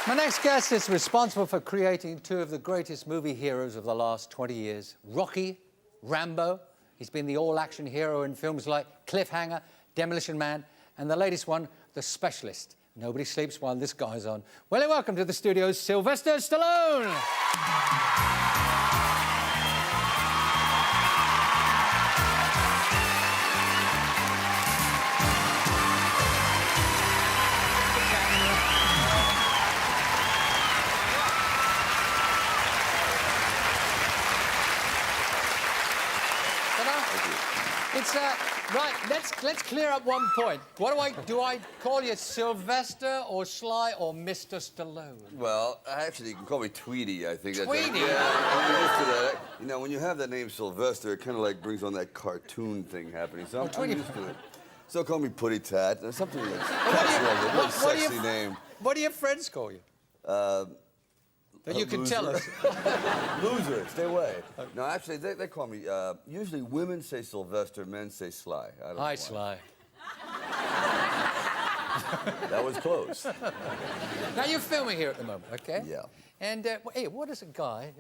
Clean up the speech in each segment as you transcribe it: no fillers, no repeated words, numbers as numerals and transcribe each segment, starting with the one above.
My next guest is responsible for creating two of the greatest movie heroes of the last 20 years, Rocky, Rambo. He's been the all-action hero in films like Cliffhanger, Demolition Man, and the latest one, The Specialist. Nobody sleeps while this guy's on. Well, welcome to the studios, Sylvester Stallone! It's right. Let's clear up one point. What do I call you, Sylvester or Sly or Mr. Stallone? Well, actually, you can call me Tweety. I think. Tweety. I'm used to that. You know, when you have that name Sylvester, it kind of like brings on that cartoon thing happening. So I'm used to it. So call me Putty Tat. There's something that's a sexy name. What do your friends call you? That you can tell us. Loser, stay away. No, actually, they call me, usually women say Sylvester, men say Sly. I don't know why. Sly. That was close. Now, you're filming here at the moment, okay? Yeah. And, hey, what does a guy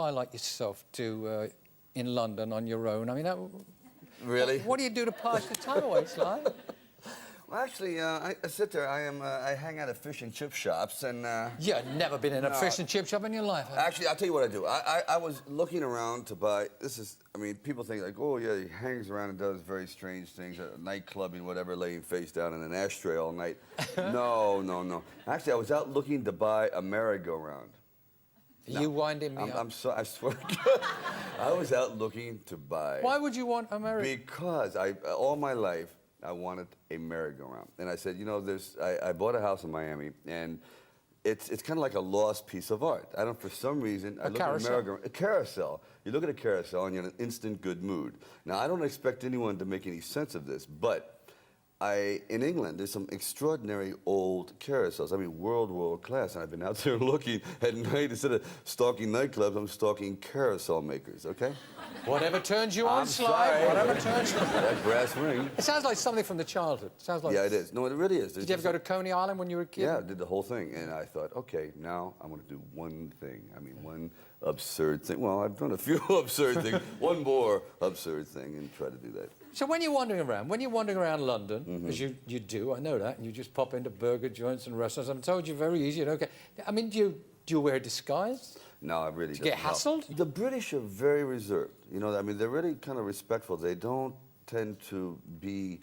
like yourself do in London on your own? I mean, Really? What do you do to pass the time away, Sly? Well, actually, I sit there. I hang out at fish and chip shops, and You've never been in a fish and chip shop in your life, have you? Actually, I'll tell you what I do. I was looking around to buy. I mean, people think like, oh yeah, he hangs around and does very strange things, nightclubbing, whatever, laying face down in an ashtray all night. No. Actually, I was out looking to buy a merry-go-round. You winding me up? I swear to God, I was out looking to buy. Why would you want a merry? Because all my life, I wanted a merry-go-round. And I said, you know, I bought a house in Miami, and it's kind of like a lost piece of art. I don't, for some reason, I look at a merry-go-round. A carousel. You look at a carousel, and you're in an instant good mood. Now, I don't expect anyone to make any sense of this, but in England, there's some extraordinary old carousels. I mean, world class. And I've been out there looking at night. Instead of stalking nightclubs, I'm stalking carousel makers, okay? Whatever turns you on, Sly. Whatever turns you on. That brass ring. It sounds like something from the childhood. It sounds like... Yeah, it is. No, it really is. Did you ever go to Coney Island when you were a kid? Yeah, I did the whole thing. And I thought, okay, now I'm going to do one thing. I mean, one absurd thing. Well, I've done a few absurd things. One more absurd thing, and try to do that. So when you're wandering around London, as you do, I know that, and you just pop into burger joints and restaurants, I've told you very easy, okay. I mean, do you wear a disguise? No, I really don't. Do you get hassled? The British are very reserved. You know, I mean, they're really kind of respectful. They don't tend to be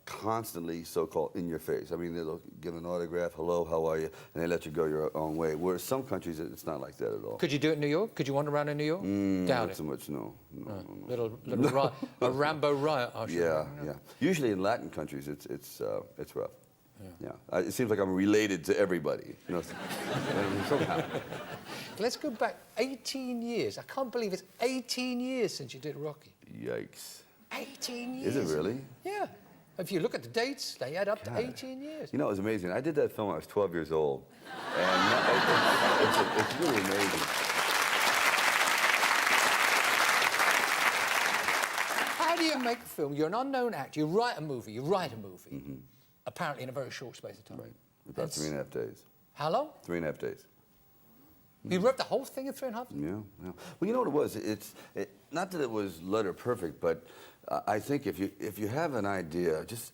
constantly so-called in your face. I mean, they'll give an autograph, hello, how are you, and they let you go your own way. Whereas some countries, it's not like that at all. Could you do it in New York? Could you wander around in New York? Not so much, no. Little a Rambo riot, I'm sure. Yeah. Usually in Latin countries, it's rough. Yeah. It seems like I'm related to everybody, you know, somehow. Let's go back 18 years. I can't believe it's 18 years since you did Rocky. Yikes. 18 years. Is it really? Yeah. If you look at the dates, they add up to 18 years. You know, it was amazing. I did that film when I was 12 years old. And it's really amazing. How do you make a film? You're an unknown actor. You write a movie. Apparently in a very short space of time. Right. About 3.5 days. How long? 3.5 days. You wrote the whole thing in 3.5 days? Yeah. Well, you know what it was? Not that it was letter perfect, but I think if you have an idea, just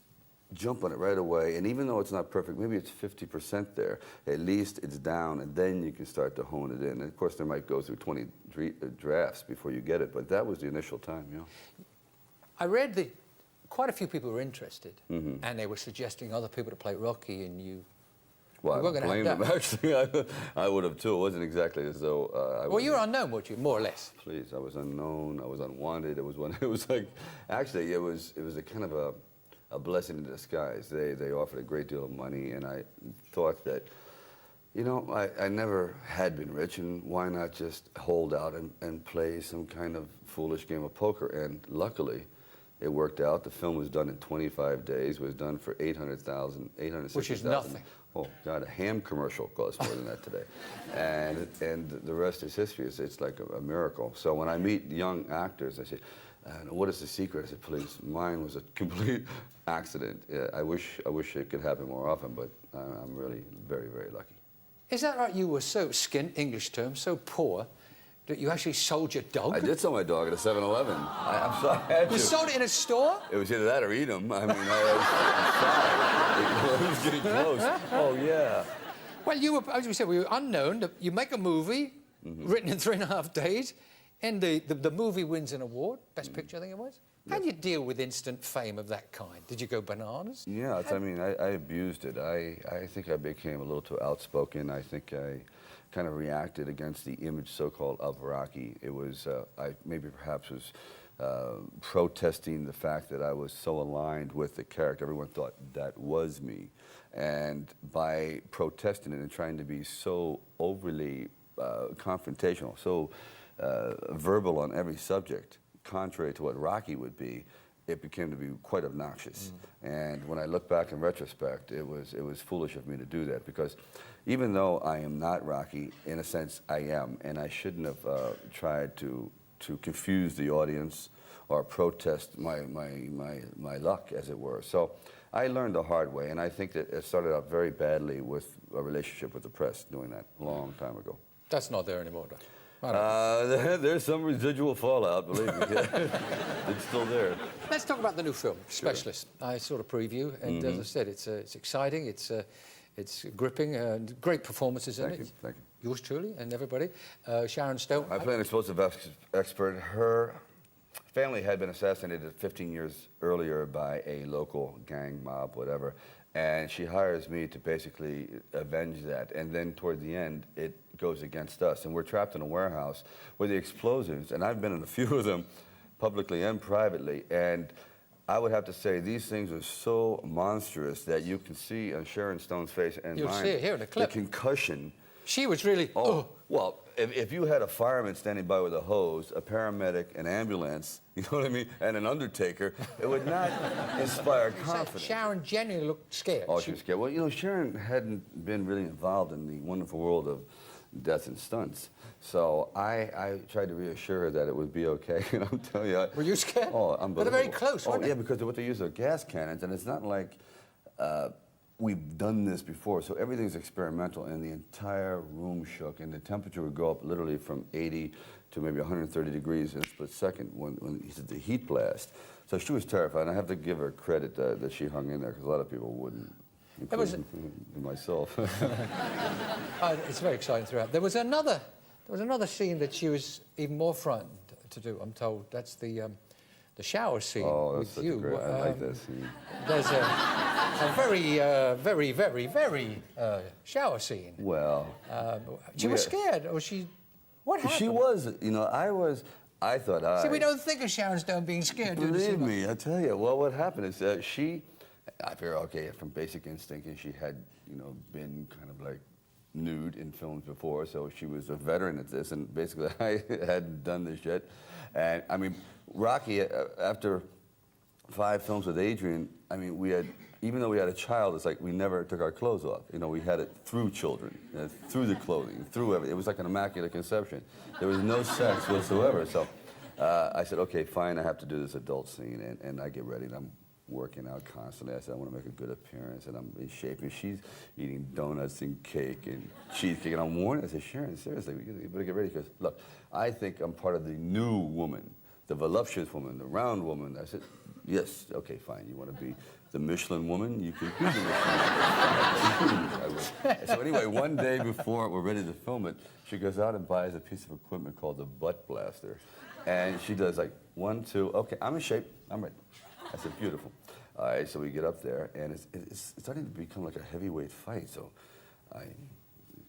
jump on it right away. And even though it's not perfect, maybe it's 50% there. At least it's down, and then you can start to hone it in. And of course, there might go through 20 drafts before you get it, but that was the initial time. Yeah. I read that quite a few people were interested, and they were suggesting other people to play Rocky, and you. Well, I don't blame them. Actually, I would have too. It wasn't exactly as though. Well, you were unknown, weren't you? More or less. Please, I was unknown. I was unwanted. It was like, actually, it was a kind of a blessing in disguise. They offered a great deal of money, and I thought that, you know, I never had been rich, and why not just hold out and play some kind of foolish game of poker? And luckily, it worked out. The film was done in 25 days. Was done for $860,000. Which is nothing. Oh God, a ham commercial costs more than that today, and the rest is history. It's like a miracle. So when I meet young actors, I say, "What is the secret?" I said, "Please, mine was a complete accident. I wish it could happen more often, but I'm really very, very lucky." Is that right? You were so skint, English term, so poor, that you actually sold your dog? I did sell my dog at a 7-Eleven. I'm sorry, I had to. You sold it in a store? It was either that or eat him. I mean, I was getting close. Oh, yeah. Well, you were, as we said, we were unknown. You make a movie, written in 3.5 days, and the movie wins an award, Best Picture, I think it was. How do you deal with instant fame of that kind? Did you go bananas? Yeah, I mean, I abused it. I think I became a little too outspoken. I think I kind of reacted against the image, so-called, of Rocky. It was, I maybe perhaps was protesting the fact that I was so aligned with the character. Everyone thought that was me. And by protesting it and trying to be so overly confrontational, so verbal on every subject, contrary to what Rocky would be, it became to be quite obnoxious. And when I look back in retrospect, it was foolish of me to do that, because even though I am not Rocky, in a sense I am, and I shouldn't have tried to confuse the audience or protest my luck, as it were. So I learned the hard way, and I think that it started out very badly with a relationship with the press, doing that a long time ago. That's not there anymore, though. There's some residual fallout, believe me. It's still there. Let's talk about the new film, Specialist. Sure. I saw a preview, and as I said, it's exciting, it's gripping, and great performances in it. Thank you. Yours truly, and everybody. Sharon Stone. I play an explosive expert. Her family had been assassinated 15 years earlier by a local gang, mob, whatever. And she hires me to basically avenge that. And then toward the end, it goes against us. And we're trapped in a warehouse where the explosives, and I've been in a few of them, publicly and privately, and I would have to say these things are so monstrous that you can see on Sharon Stone's face and You'll mine, see it here in the clip. the concussion. She was really, Well, if you had a fireman standing by with a hose, a paramedic, an ambulance, you know what I mean, and an undertaker, it would not inspire confidence. Sharon genuinely looked scared. Oh, she was scared. Well, you know, Sharon hadn't been really involved in the wonderful world of death and stunts. So I tried to reassure her that it would be okay, and I'm telling you. Were you scared? Oh, unbelievable. But they're very close, weren't yeah, because what they use are gas cannons, and it's not like we've done this before, so everything's experimental, and the entire room shook, and the temperature would go up literally from 80 to maybe 130 degrees in a split second when he did the heat blast. So she was terrified, and I have to give her credit that she hung in there, because a lot of people wouldn't, including myself. It's very exciting throughout. There was another scene that she was even more frightened to do, I'm told. That's the shower scene with you. Great, I like that scene. There's a very, very shower scene. Well, she was scared, or she... What happened? She was, you know, I thought See, we don't think of Sharon Stone being scared. Believe me, I tell you. Well, what happened is I figure, okay, from basic instinct, and she had, you know, been kind of like nude in films before, so she was a veteran at this, and basically I hadn't done this yet. And, I mean, Rocky, after 5 films with Adrian, I mean, we had, even though we had a child, it's like we never took our clothes off. You know, we had it through children, through the clothing, through everything. It was like an immaculate conception. There was no sex whatsoever. So I said, okay, fine, I have to do this adult scene, and I get ready, and I'm working out constantly. I said, I want to make a good appearance, and I'm in shape. And she's eating donuts and cake and cheesecake, and I'm warning. I said, Sharon, seriously, you better get ready, because, look, I think I'm part of the new woman, the voluptuous woman, the round woman. I said, yes, okay, fine. You want to be the Michelin woman? You can be the Michelin woman. So anyway, one day before we're ready to film it, she goes out and buys a piece of equipment called the butt blaster. And she does like 1, 2, okay, I'm in shape, I'm ready. I said, beautiful. All right, so we get up there, and it's starting to become like a heavyweight fight. So I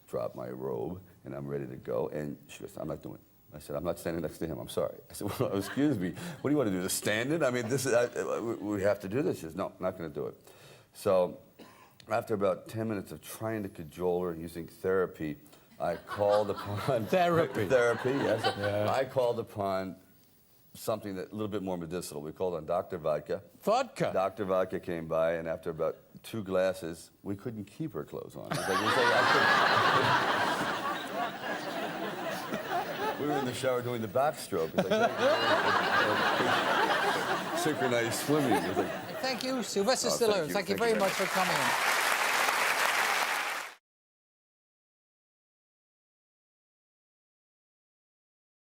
drop my robe, and I'm ready to go. And she goes, I'm not doing it. I said, I'm not standing next to him, I'm sorry. I said, well, excuse me, what do you want to do, to stand it? I mean, this is, we have to do this. She says, no, I'm not going to do it. So after about 10 minutes of trying to cajole her using therapy, I called upon... Therapy? Therapy, yes. Yeah. I called upon something that a little bit more medicinal. We called on Dr. Vodka. Vodka? Dr. Vodka came by, and after about 2 glasses, we couldn't keep her clothes on. We were in the shower doing the backstroke. It's like, synchronized swimming. It's like, thank you, Sylvester Stallone. Thank you very much for coming in.